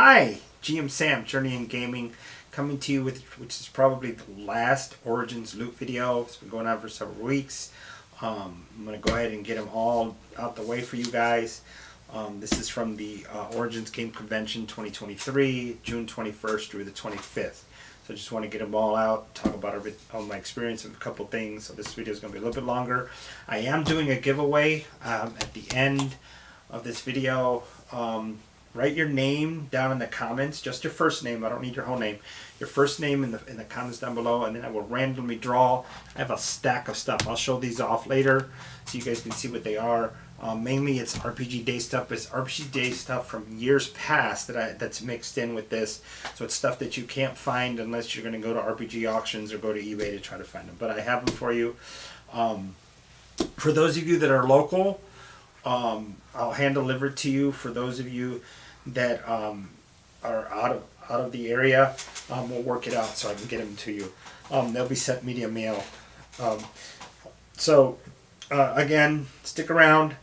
Hi, GM Sam, Journey in Gaming, coming to you with which is probably the last Origins loot video. It's been going on for several weeks. I'm going to go ahead and get them all out the way for you guys. This is from the Origins Game Convention 2023, June 21st through the 25th. So I just want to get them all out, talk about my experience of a couple things. So this video is going to be a little bit longer. I am doing a giveaway at the end of this video. Write your name down in the comments, just your first name. I don't need your whole name. Your first name in the comments down below, and then I will randomly draw. I have a stack of stuff. I'll show these off later so you guys can see what they are. Mainly it's RPG Day stuff, but it's RPG Day stuff from years past that's mixed in with this. So it's stuff that you can't find unless you're going to go to RPG auctions or go to eBay to try to find them. But I have them for you. For those of you that are local, I'll hand deliver it to you. For those of you that are out of the area, we'll work it out so I can get them to you. They'll be sent media mail. Again, stick around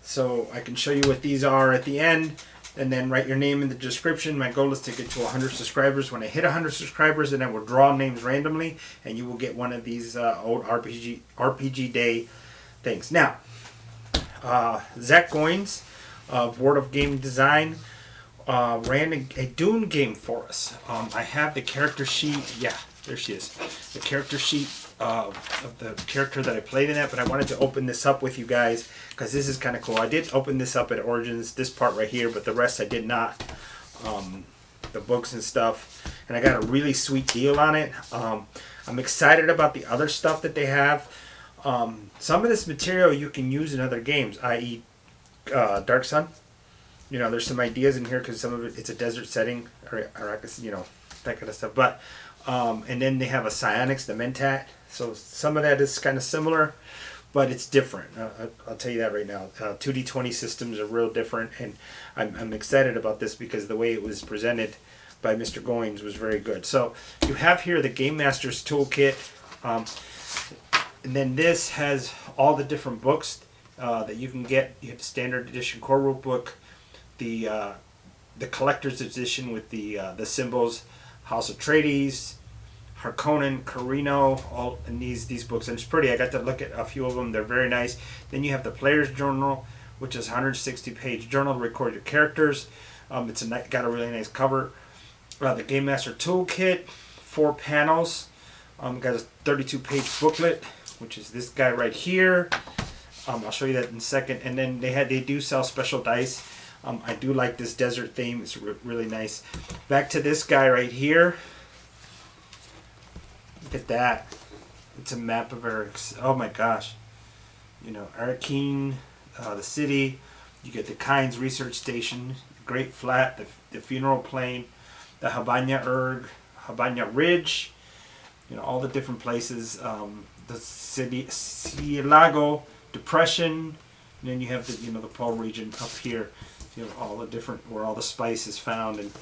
so I can show you what these are at the end, and then write your name in the description. My goal is to get to 100 subscribers. When I hit 100 subscribers, then I will draw names randomly, and you will get one of these old RPG Day things. Now, Zach Goins of World of Game Design ran a Dune game for us. I have the character sheet. Yeah, there she is. The character sheet of the character that I played in that, but I wanted to open this up with you guys because this is kind of cool. I did open this up at Origins, this part right here, but the rest I did not. The books and stuff, and I got a really sweet deal on it. I'm excited about the other stuff that they have. Some of this material you can use in other games, i.e. Dark Sun. You know, there's some ideas in here because some of it's a desert setting, or you know, that kind of stuff. But and then they have a psionics, the Mentat. So some of that is kind of similar, but it's different. I'll tell you that right now. 2D20 systems are real different, and I'm excited about this because the way it was presented by Mr. Goins was very good. So you have here the Game Master's Toolkit, and then this has all the different books that you can get. You have the Standard Edition Core Rule Book, the Collector's Edition with the symbols, House Atreides, Harkonnen, Carino, all in these books, and it's pretty. I got to look at a few of them. They're very nice. Then you have the Player's Journal, which is a 160-page journal to record your characters. It's got a really nice cover. The Game Master Toolkit, 4 panels. Got a 32-page booklet, which is this guy right here. I'll show you that in a second. And then they do sell special dice. I do like this desert theme. It's really nice. Back to this guy right here. Look at that. It's a map of Eric's. Oh my gosh. You know, Arakeen, the city. You get the Kynes Research Station, Great Flat, the Funeral Plain, the Habanya Ridge. You know, all the different places. The city, Cielago Depression. And then you have the Pole region up here. You have all the different, where all the spice is found, and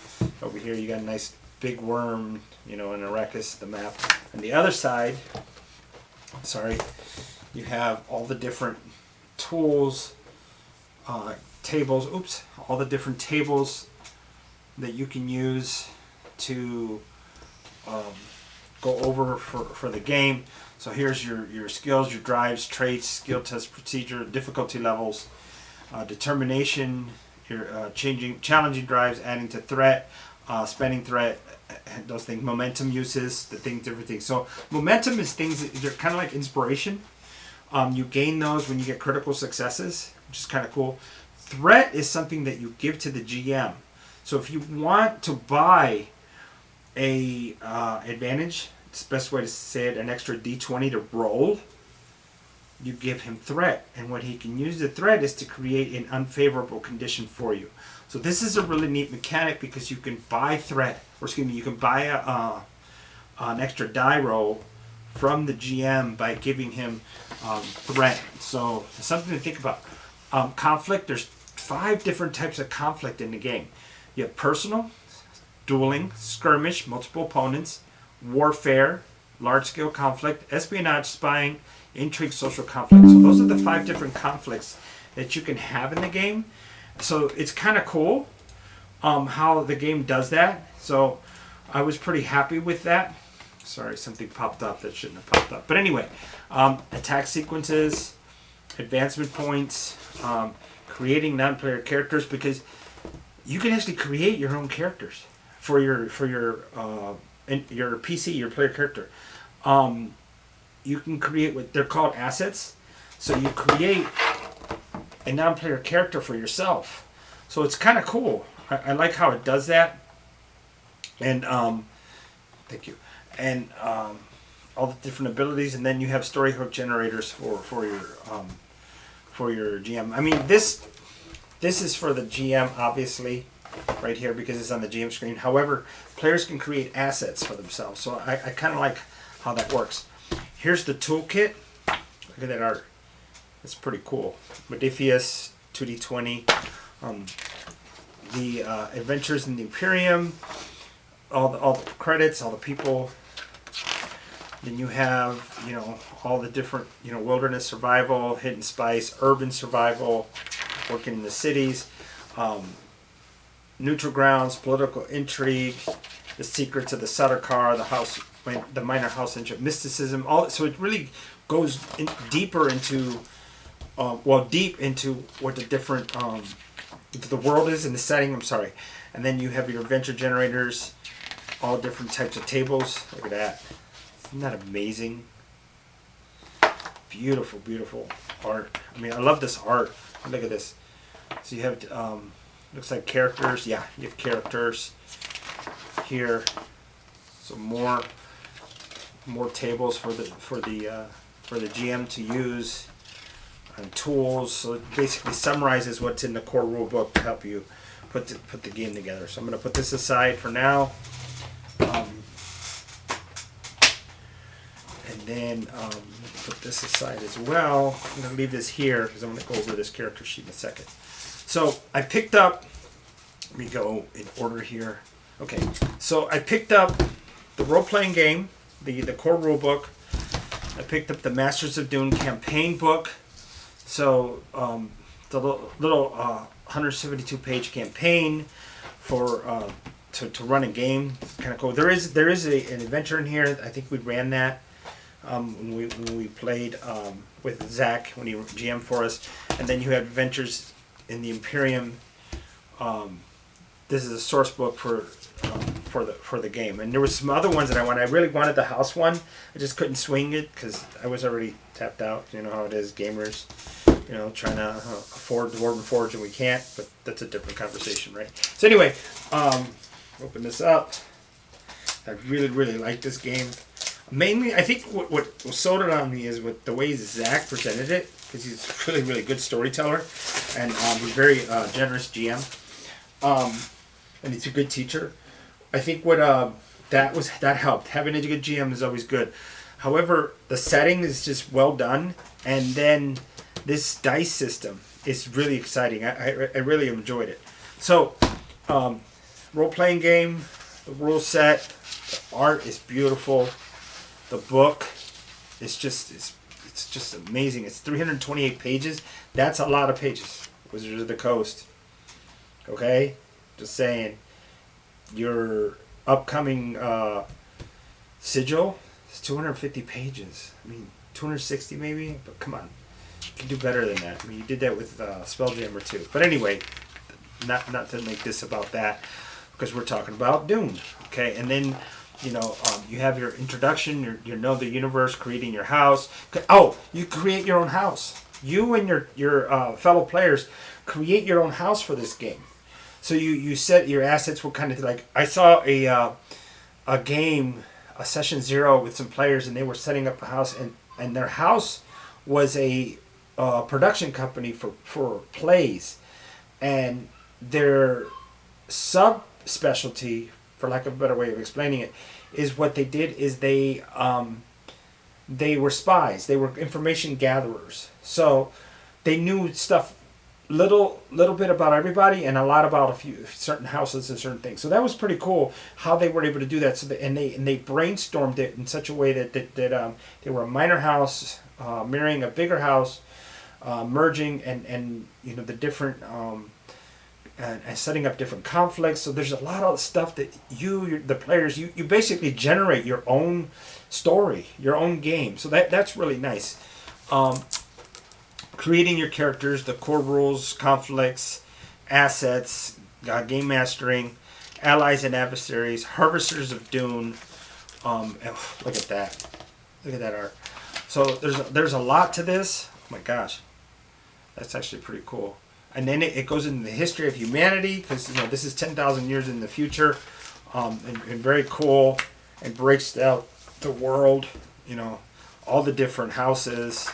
over here you got a nice big worm, in Arrakis, the map. On the other side, you have all the different tools, tables, all the different tables that you can use to go over for the game. So here's your skills, your drives, traits, skill test procedure, difficulty levels, determination, your challenging drives, adding to threat, spending threat, those things, momentum uses, everything. So momentum is things that they're kind of like inspiration. You gain those when you get critical successes, which is kind of cool. Threat is something that you give to the GM. So if you want to buy a advantage, it's the best way to say it, an extra D20 to roll, you give him threat, and what he can use the threat is to create an unfavorable condition for you. So this is a really neat mechanic because you can buy threat, you can buy an extra die roll from the GM by giving him threat. So it's something to think about. Conflict, there's 5 different types of conflict in the game. You have personal, dueling, skirmish, multiple opponents, warfare, large-scale conflict, espionage, spying, intrigue, social conflict. So those are the 5 different conflicts that you can have in the game. So it's kind of cool. how the game does that. So I was pretty happy with that. Sorry, something popped up that shouldn't have popped up. But anyway, attack sequences, advancement points, creating non-player characters, because you can actually create your own characters for your PC, your player character. You can create what they're called assets. So you create a non-player character for yourself. So it's kind of cool. I like how it does that. And thank you. And all the different abilities, and then you have story hook generators for your GM. I mean, this is for the GM, obviously, right here, because it's on the GM screen. However, players can create assets for themselves. So I kind of like how that works. Here's the toolkit. Look at that art. It's pretty cool. Modifius 2D20. The Adventures in the Imperium. All the credits, all the people. Then you have, all the different, wilderness survival, hidden spice, urban survival, working in the cities, neutral grounds, political intrigue, the secrets of the Sardaukar, the minor house engine, mysticism. So it really goes deeper into, deep into what the different, the world is and the setting. I'm sorry. And then you have your adventure generators, all different types of tables. Look at that. Isn't that amazing? Beautiful, beautiful art. I mean, I love this art. Look at this. So you have, looks like characters. Yeah, you have characters here. So more tables for the GM to use, and tools. So it basically summarizes what's in the core rule book to help you put the game together. So I'm going to put this aside for now. And then put this aside as well. I'm going to leave this here because I'm going to go over this character sheet in a second. So I picked up, let me go in order here. Okay, so I picked up the role-playing game, the core rule book. I picked up the Masters of Dune campaign book. So the little 172-page campaign for to run a game. It's kind of cool. There is an adventure in here. I think we ran that when we played with Zach when he GM for us. And then you have adventures in the Imperium. This is a source book for the game. And there was some other ones that I wanted. I really wanted the house one. I just couldn't swing it because I was already tapped out. You know how it is, gamers. Trying to afford Dwarven Forge and we can't. But that's a different conversation, right? So anyway, open this up. I really, really like this game. Mainly, I think what sold it on me is with the way Zach presented it, because he's a really, really good storyteller, and he's very generous GM, and he's a good teacher. I think what that helped. Having a good GM is always good. However, the setting is just well done, and then this dice system is really exciting. I really enjoyed it. So, role-playing game, the rule set, the art is beautiful. The book is it's just amazing. It's 328 pages. That's a lot of pages. Wizards of the Coast. Okay? Just saying. Your upcoming sigil is 250 pages. I mean, 260 maybe? But come on. You can do better than that. I mean, you did that with Spelljammer too. But anyway, not to make this about that, because we're talking about Dune. Okay? And then you have your introduction, you know the universe, creating your house. Oh, you create your own house. You and your fellow players create your own house for this game. So you set your assets. What kind of, like, I saw a game, a session 0 with some players, and they were setting up a house, and their house was a production company for plays, and their subspecialty, for lack of a better way of explaining it, is what they did is they were spies. They were information gatherers. So they knew stuff, little bit about everybody, and a lot about a few certain houses and certain things. So that was pretty cool how they were able to do that. So they brainstormed it in such a way that they were a minor house mirroring a bigger house, merging and the different and setting up different conflicts. So there's a lot of stuff that the players, you basically generate your own story, your own game. So that's really nice. Creating your characters, the core rules, conflicts, assets, game mastering, allies and adversaries, harvesters of Dune. Look at that. Look at that art. So there's a lot to this. Oh my gosh. That's actually pretty cool. And then it goes into the history of humanity, because this is 10,000 years in the future, and very cool, and breaks out the world, all the different houses,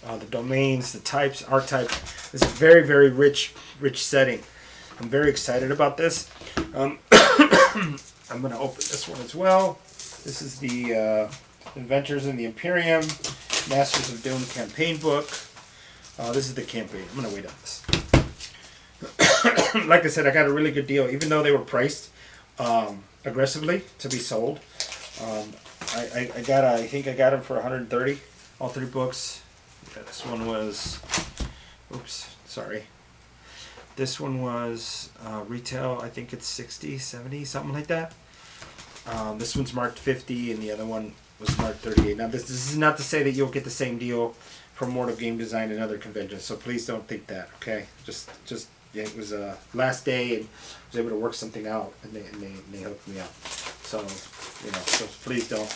the domains, the types, archetypes. It's a very, very rich setting. I'm very excited about this. I'm going to open this one as well. This is the Adventures in the Imperium, Masters of Dune campaign book. This is the campaign. I'm going to wait on this. Like I said, I got a really good deal, even though they were priced aggressively to be sold. I think I got them for $130, all 3 books. Yeah, this one was, oops, sorry. This one was retail, I think it's 60, 70, something like that. This one's marked 50, and the other one was marked 38. Now, this is not to say that you'll get the same deal from Mortal Game Design and other conventions, so please don't think that, okay? Yeah, it was last day, and I was able to work something out, and they hooked me up. So, so please don't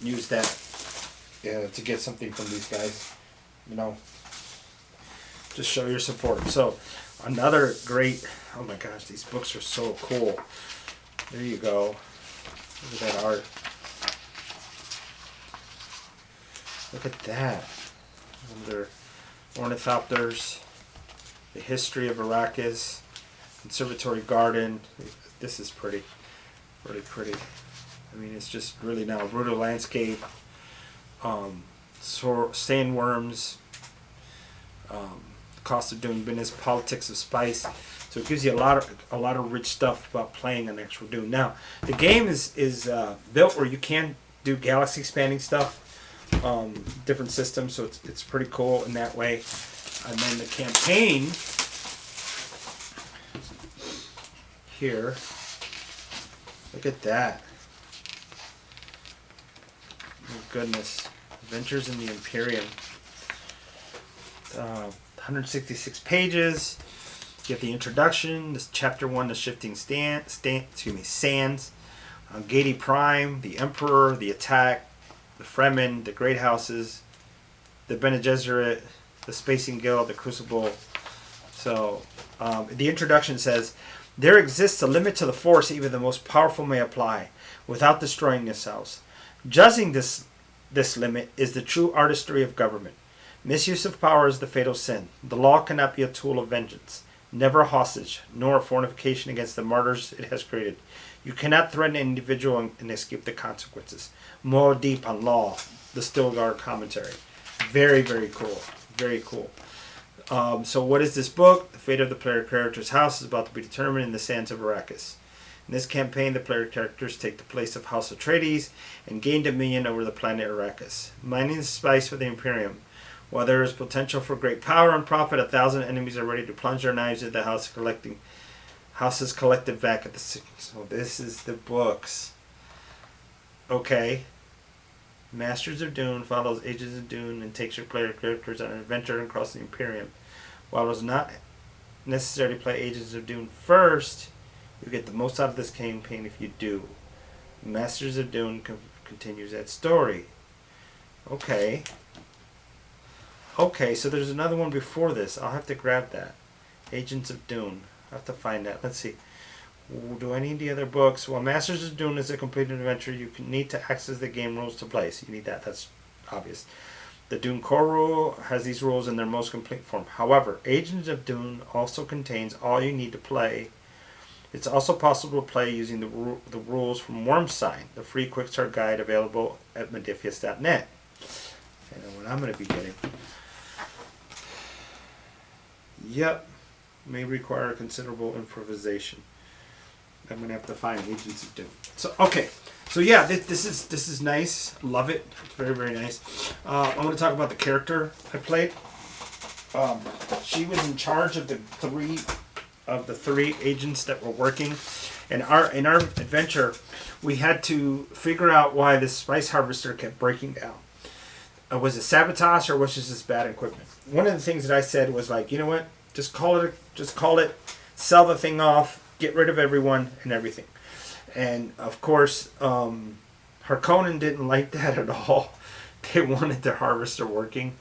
use that to get something from these guys. Just show your support. So, another great. Oh my gosh, these books are so cool. There you go. Look at that art. Look at that. Under ornithopters. The history of Arrakis, Conservatory Garden. This is pretty, really pretty. I mean, it's just really now a brutal landscape. Sandworms, cost of doing business, politics of spice. So it gives you a lot of rich stuff about playing an actual Dune. Now, the game is built where you can do galaxy expanding stuff, different systems. So it's pretty cool in that way. And then the campaign here, look at that. Oh goodness. Adventures in the Imperium. 166 pages. You get the introduction. This chapter 1, the shifting sands. Gady Prime, the Emperor, the Attack, the Fremen, the Great Houses, the Bene Gesserit, the Spacing Guild, the Crucible. So, the introduction says, there exists a limit to the force even the most powerful may apply, without destroying themselves. Judging this limit is the true artistry of government. Misuse of power is the fatal sin. The law cannot be a tool of vengeance, never a hostage, nor a fortification against the martyrs it has created. You cannot threaten an individual and escape the consequences. More deep on law, the Stilgar commentary. Very, very cool. Very cool. So what is this book? The fate of the player character's house is about to be determined in the sands of Arrakis. In this campaign, the player characters take the place of House Atreides and gain dominion over the planet Arrakis, mining the spice for the Imperium. While there is potential for great power and profit, 1,000 enemies are ready to plunge their knives into the house's collective back at the city. So this is the books. Okay. Masters of Dune follows Agents of Dune and takes your player characters on an adventure across the Imperium. While it is not necessary to play Agents of Dune first, you get the most out of this campaign if you do. Masters of Dune continues that story. Okay. Okay, so there's another one before this. I'll have to grab that. Agents of Dune. I'll have to find that. Let's see. Do I need the other books? Well, Masters of Dune is a completed adventure. You need to access the game rules to play. So you need that. That's obvious. The Dune core rule has these rules in their most complete form. However, Agents of Dune also contains all you need to play. It's also possible to play using the rules from Wormsign, the free quick start guide available at Modifius.net. I know what I'm going to be getting. Yep. May require considerable improvisation. I'm going to have to find Agents of Dune. So, okay. So, yeah, this is nice. Love it. It's very, very nice. I want to talk about the character I played. She was in charge of the 3 of the 3 agents that were working. And in our adventure, we had to figure out why this spice harvester kept breaking down. Was it sabotage or was it just bad equipment? One of the things that I said was like, you know what? Just call it, sell the thing off, get rid of everyone and everything. And of course, Harkonnen didn't like that at all. They wanted their harvester working.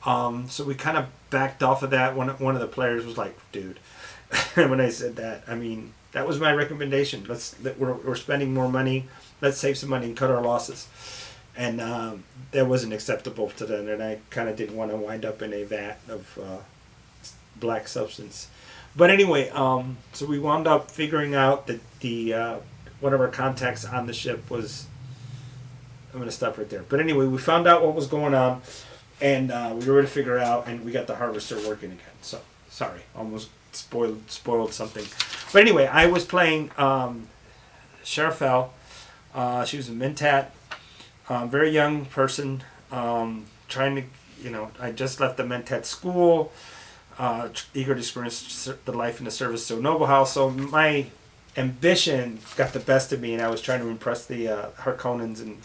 So we kind of backed off of that. One of the players was like, dude, when I said that, I mean, that was my recommendation. We're spending more money. Let's save some money and cut our losses. And that wasn't acceptable to them. And I kind of didn't want to wind up in a vat of black substance. But anyway, so we wound up figuring out that the one of our contacts on the ship was... I'm going to stop right there. But anyway, we found out what was going on. And we were able to figure it out. And we got the harvester working again. So, sorry. Almost spoiled something. But anyway, I was playing Sharafel. She was a Mentat. Very young person. Trying to, I just left the Mentat school. Eager to experience the life in the service to a noble house. So my ambition got the best of me. And I was trying to impress the Harkonnens and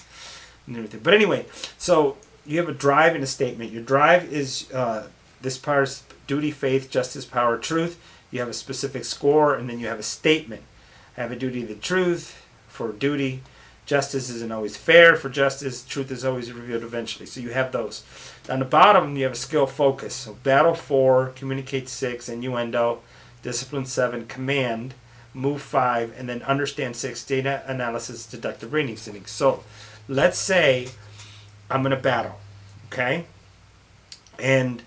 everything. But anyway, so you have a drive and a statement. Your drive is this part's duty, faith, justice, power, truth. You have a specific score, and then you have a statement. I have a duty to the truth for duty. Justice isn't always fair for justice. Truth is always revealed eventually. So you have those. On the bottom, you have a skill focus. So battle 4, communicate 6, innuendo, discipline 7, command, move 5, and then understand 6, data analysis, deductive reasoning. So let's say I'm in a battle, okay? And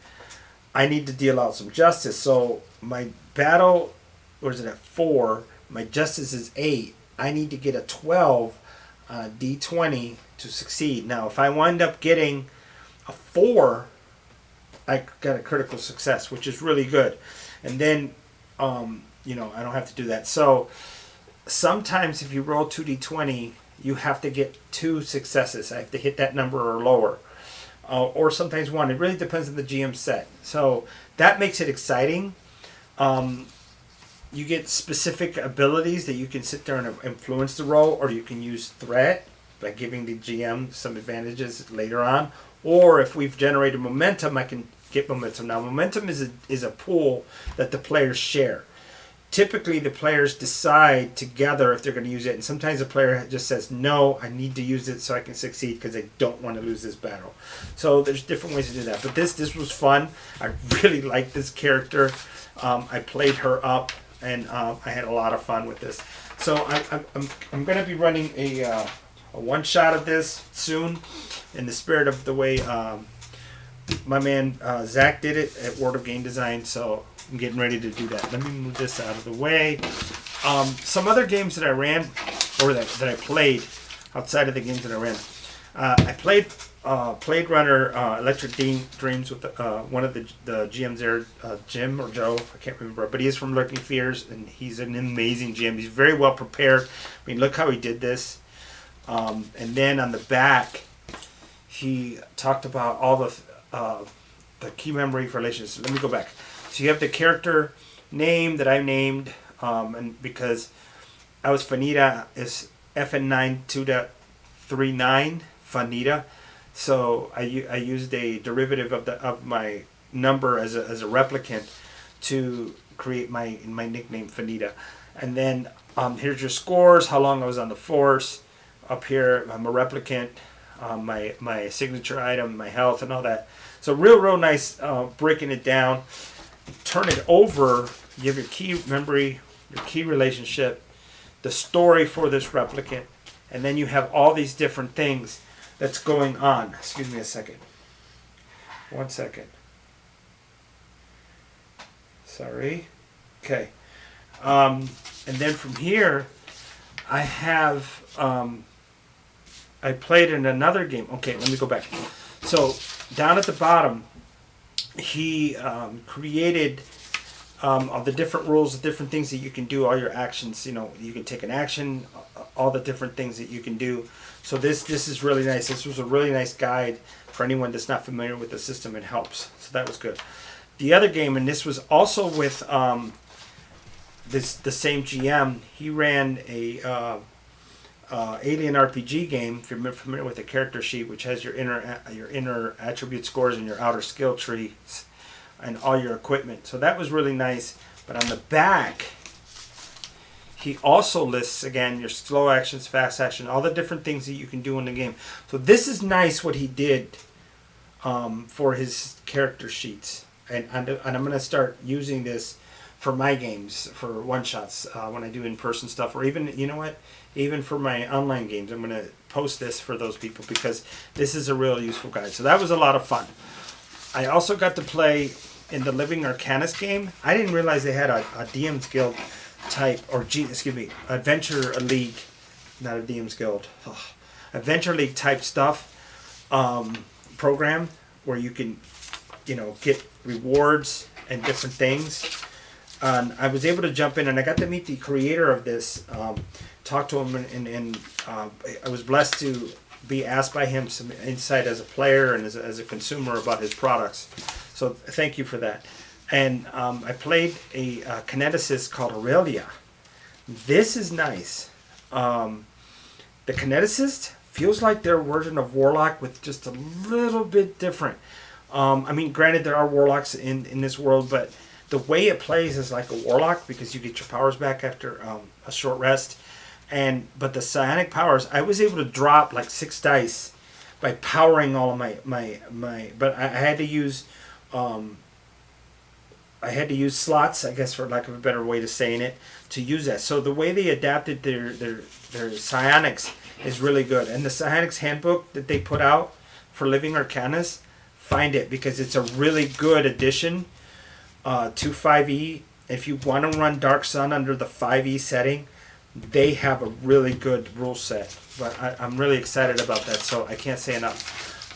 I need to deal out some justice. So my battle, or is it at 4? My justice is 8. I need to get a 12 on a D20 to succeed. Now, if I wind up getting a 4, I got a critical success, which is really good. And then, I don't have to do that. So sometimes if you roll 2D20, you have to get 2 successes. I have to hit that number or lower. Or sometimes 1. It really depends on the GM set. So that makes it exciting. You get specific abilities that you can sit there and influence the roll, or you can use threat by giving the GM some advantages later on. Or if we've generated momentum, I can get momentum. Now, momentum is a pool that the players share. Typically, the players decide together if they're going to use it, and sometimes the player just says, no, I need to use it so I can succeed because I don't want to lose this battle. So there's different ways to do that. But this was fun. I really liked this character. I played her up, and I had a lot of fun with this. So I'm going to be running a one-shot of this soon in the spirit of the way my man Zach did it at World of Game Design. So I'm getting ready to do that. Let me move this out of the way. Some other games that I ran, or that I played outside of the games that I ran. I played Blade Runner Electric Dreams with one of the GMs there, Jim or Joe, I can't remember, but he is from Lurking Fears, and he's an amazing GM. He's very well prepared. I mean, look how he did this. And then on the back, he talked about all the key memory relations. Let me go back. So you have the character name that I named, and because I was Fanita, is FN9 2.39 Fanita. So I used a derivative of my number as a replicant to create my nickname Fanita. And then here's your scores, how long I was on the force. Up here, I'm a replicant, my signature item, my health, and all that. So real nice, breaking it down. Turn it over, you have your key memory, your key relationship, the story for this replicant, and then you have all these different things that's going on. Excuse me a second. 1 second. Sorry. Okay. And then from here, I have, I played in another game. Okay, let me go back. So down at the bottom, he created all the different rules, the different things that you can do, all your actions. You can take an action, all the different things that you can do. So this is really nice. This was a really nice guide for anyone that's not familiar with the system. It helps. So that was good. The other game, and this was also with the same GM, he ran a Alien RPG game. If you're familiar with the character sheet, which has your inner attribute scores and your outer skill tree and all your equipment. So that was really nice. But on the back, he also lists, again, your slow actions, fast action, all the different things that you can do in the game. So this is nice what he did for his character sheets. And I'm going to start using this for my games, for one-shots, when I do in-person stuff. Or even, you know what, even for my online games. I'm going to post this for those people because this is a real useful guide. So that was a lot of fun. I also got to play in the Living Arcanist game. I didn't realize they had a DM's Guild type, or Adventure League, not a DM's Guild, Adventure League type stuff program where you can, get rewards and different things. I was able to jump in and I got to meet the creator of this, talk to him, and I was blessed to be asked by him some insight as a player and as a consumer about his products. So thank you for that. And I played a kineticist called Aurelia. This is nice. The kineticist feels like their version of Warlock with just a little bit different. Granted, there are Warlocks in this world, but the way it plays is like a Warlock because you get your powers back after a short rest. But the psionic powers, I was able to drop like 6 dice by powering all of my but I had to use slots, I guess, for lack of a better way to saying it, to use that. So the way they adapted their psionics is really good. And the psionics handbook that they put out for Living Arcanist, find it because it's a really good addition to 5e. If you want to run Dark Sun under the 5e setting, they have a really good rule set. But I'm really excited about that, so I can't say enough.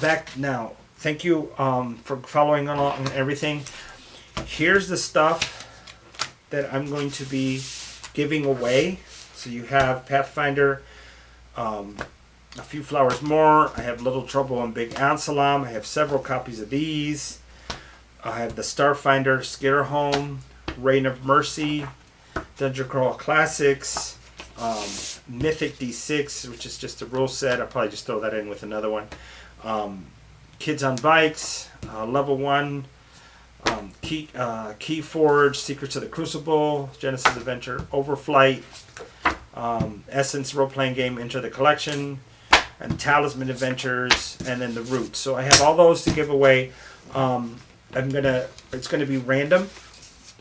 Back now. Thank you for following along and everything. Here's the stuff that I'm going to be giving away. So you have Pathfinder, A Few Flowers More. I have Little Trouble in Big Ansalam. I have several copies of these. I have the Starfinder, Scatterhome, Reign of Mercy, Dungeon Crawl Classics, Mythic D6, which is just a rule set. I'll probably just throw that in with another one. Kids on Bikes, Level 1, Keyforge, Secrets of the Crucible, Genesis Adventure, Overflight, Essence Role-Playing Game, Enter the Collection, and Talisman Adventures, and then the Roots. So I have all those to give away. It's gonna be random.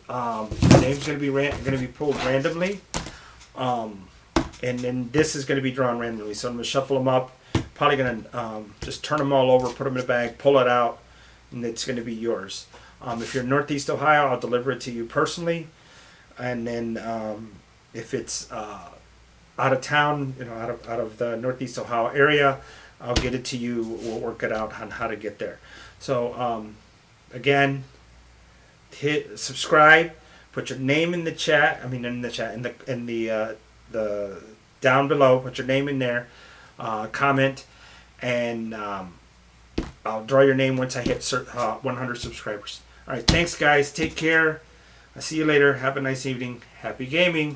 The name's gonna be pulled randomly, and then this is gonna be drawn randomly. So I'm gonna shuffle them up. Probably going to just turn them all over, put them in a bag, pull it out, and it's going to be yours. If you're in Northeast Ohio, I'll deliver it to you personally. And then if it's out of town, out of the Northeast Ohio area, I'll get it to you. We'll work it out on how to get there. So again, hit subscribe, put your name in the chat. In the down below, put your name in there. Comment, and I'll draw your name once I hit 100 subscribers. All right, thanks guys. Take care. I'll see you later. Have a nice evening. Happy gaming.